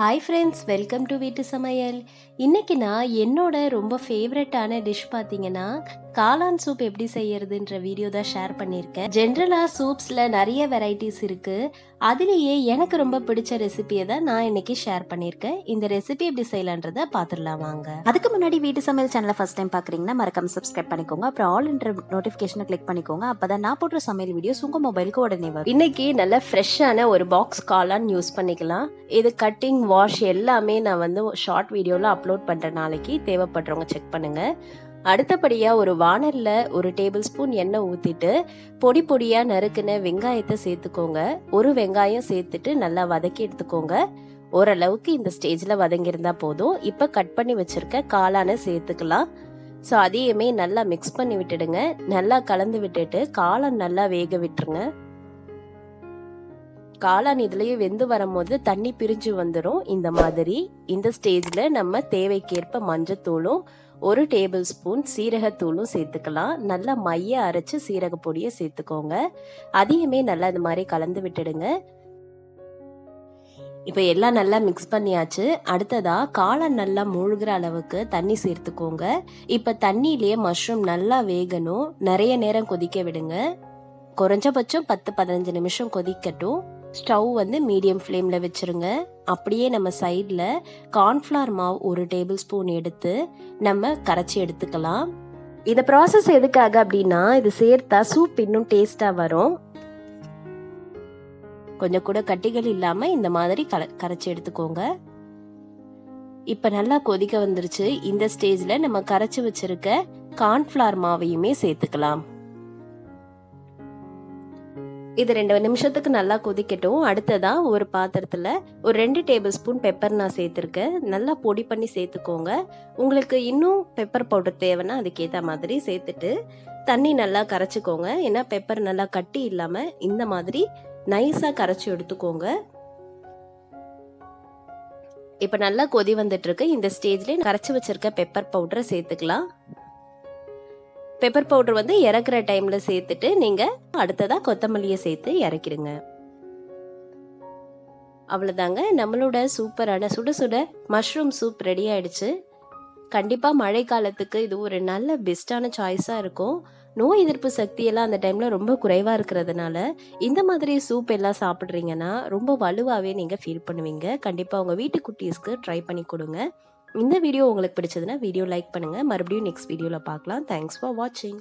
Hi friends, welcome to வீட்டு சமையல். இன்னைக்கு நான் என்னோட ரொம்ப ஃபேவரட்டான டிஷ் பார்த்தீங்கன்னா காளான் சூப் எப்படி செய்யறதுன்ற வீடியோ தான் ஷேர் பண்ணியிருக்கேன். ஜென்ரலாக சூப்ஸில் நிறைய வெரைட்டிஸ் இருக்கு. அதுலேயே எனக்கு ரொம்ப பிடிச்ச ரெசிபியை தான் நான் இன்னைக்கு ஷேர் பண்ணியிருக்கேன். இந்த ரெசிபி எப்படி செய்யலான்றதை பார்த்துடலாம் வாங்க. அதுக்கு முன்னாடி வீட்டு சமையல் சேனலை ஃபர்ஸ்ட் டைம் பார்க்குறீங்கன்னா மறக்காம சப்ஸ்கிரைப் பண்ணிக்கோங்க. அப்புறம் ஆல் என்ற நோட்டிஃபிகேஷனை கிளிக் பண்ணிக்கோங்க. அப்பதான் நான் போடுற சமையல் வீடியோஸ் உங்கள் மொபைலுக்கு உடனே வரும். இன்னைக்கு நல்ல ஃப்ரெஷ்ஷான ஒரு பாக்ஸ் காளான் யூஸ் பண்ணிக்கலாம். இது கட்டிங் வாஷ் எல்லாமே நான் வந்து ஷார்ட் வீடியோவில் அப்லோட் பண்ணுற நாளைக்கு தேவைப்படுறவங்க செக் பண்ணுங்க. அடுத்தபடியாக ஒரு வானலில் ஒரு டேபிள் ஸ்பூன் எண்ணெய் ஊற்றிட்டு பொடி பொடியாக நறுக்குன வெங்காயத்தை சேர்த்துக்கோங்க. ஒரு வெங்காயம் சேர்த்துட்டு நல்லா வதக்கி எடுத்துக்கோங்க. ஓரளவுக்கு இந்த ஸ்டேஜில் வதங்கியிருந்தா போதும். இப்போ கட் பண்ணி வச்சுருக்க காளானை சேர்த்துக்கலாம். ஸோ அதையுமே நல்லா மிக்ஸ் பண்ணி விட்டுடுங்க. நல்லா கலந்து விட்டுட்டு காளான் நல்லா வேக விட்டுருங்க. காளான் இதுலயே வெந்து வரும்போது தண்ணி பிரிஞ்சு வந்துடும். இந்த மாதிரி இந்த ஸ்டேஜ்ல நம்ம தேவைக்கேற்ப மஞ்சத்தூளும் ஒரு டேபிள் ஸ்பூன் சீரகத்தூளும் சேர்த்துக்கலாம். நல்லா மைய அரைச்சு சீரக பொடியை சேர்த்துக்கோங்க. அதையுமே நல்லா இந்த மாதிரி கலந்து விட்டுடுங்க. இப்போ எல்லாம் நல்லா மிக்ஸ் பண்ணியாச்சு. அடுத்ததா காளான் நல்லா மூழ்கிற அளவுக்கு தண்ணி சேர்த்துக்கோங்க. இப்போ தண்ணியிலேயே மஷ்ரூம் நல்லா வேகணும். நிறைய நேரம் கொதிக்க விடுங்க. குறைஞ்சபட்சம் 10-15 நிமிஷம் கொதிக்கட்டும். ஸ்டவ் வந்து மீடியம் ஃப்ளேமில் வச்சுருங்க. அப்படியே நம்ம சைடில் கார்ன்ஃப்ளவர் மாவு ஒரு டேபிள் ஸ்பூன் எடுத்து நம்ம கரைச்சி எடுத்துக்கலாம். இந்த ப்ராசஸ் எதுக்காக அப்படின்னா இது சேர்த்தா சூப் இன்னும் டேஸ்டாக வரும். கொஞ்சம் கூட கட்டிகள் இல்லாமல் இந்த மாதிரி கரைச்சி எடுத்துக்கோங்க. இப்போ நல்லா கொதிக்க வந்துருச்சு. இந்த ஸ்டேஜில் நம்ம கரைச்சி வச்சிருக்க கார்ன்ஃப்ளவர் மாவையுமே சேர்த்துக்கலாம். இது 2 நிமிஷத்துக்கு நல்லா கொதிக்கட்டும். அடுத்ததா ஒரு பாத்திரத்துல ஒரு 2 டேபிள் ஸ்பூன் பெப்பர் நான் சேர்த்துருக்கேன். நல்லா பொடி பண்ணி சேர்த்துக்கோங்க. உங்களுக்கு இன்னும் பெப்பர் பவுடர் தேவைன்னா அதுக்கேற்ற மாதிரி சேர்த்துட்டு தண்ணி நல்லா கரைச்சிக்கோங்க. ஏன்னா பெப்பர் நல்லா கட்டி இல்லாம இந்த மாதிரி நைஸா கரைச்சி எடுத்துக்கோங்க. இப்ப நல்லா கொதி வந்துட்டு இருக்கு. இந்த ஸ்டேஜ்ல கரைச்சி வச்சிருக்க பெப்பர் பவுடரை சேர்த்துக்கலாம். பெப்பர் பவுடர் வந்து இறக்குற டைம்ல சேர்த்துட்டு நீங்க அடுத்ததா கொத்தமல்லியை சேர்த்து இறக்கிடுங்க. அவ்வளவுதாங்க, நம்மளோட சூப்பரான சுட சுட மஷ்ரூம் சூப் ரெடி ஆயிடுச்சு. கண்டிப்பா மழை காலத்துக்கு இது ஒரு நல்ல பெஸ்டான சாய்ஸா இருக்கும். நோய் எதிர்ப்பு சக்தி எல்லாம் அந்த டைம்ல ரொம்ப குறைவா இருக்கிறதுனால இந்த மாதிரி சூப் எல்லாம் சாப்பிட்றீங்கன்னா ரொம்ப வலுவாவே நீங்க ஃபீல் பண்ணுவீங்க. கண்டிப்பா உங்க வீட்டு குட்டீஸ்க்கு ட்ரை பண்ணி கொடுங்க. இந்த வீடியோ உங்களுக்கு பிடிச்சதுன்னா வீடியோ லைக் பண்ணுங்க. மறுபடியும் நெக்ஸ்ட் வீடியோல பார்க்கலாம். தேங்க்ஸ் ஃபார் வாட்சிங்.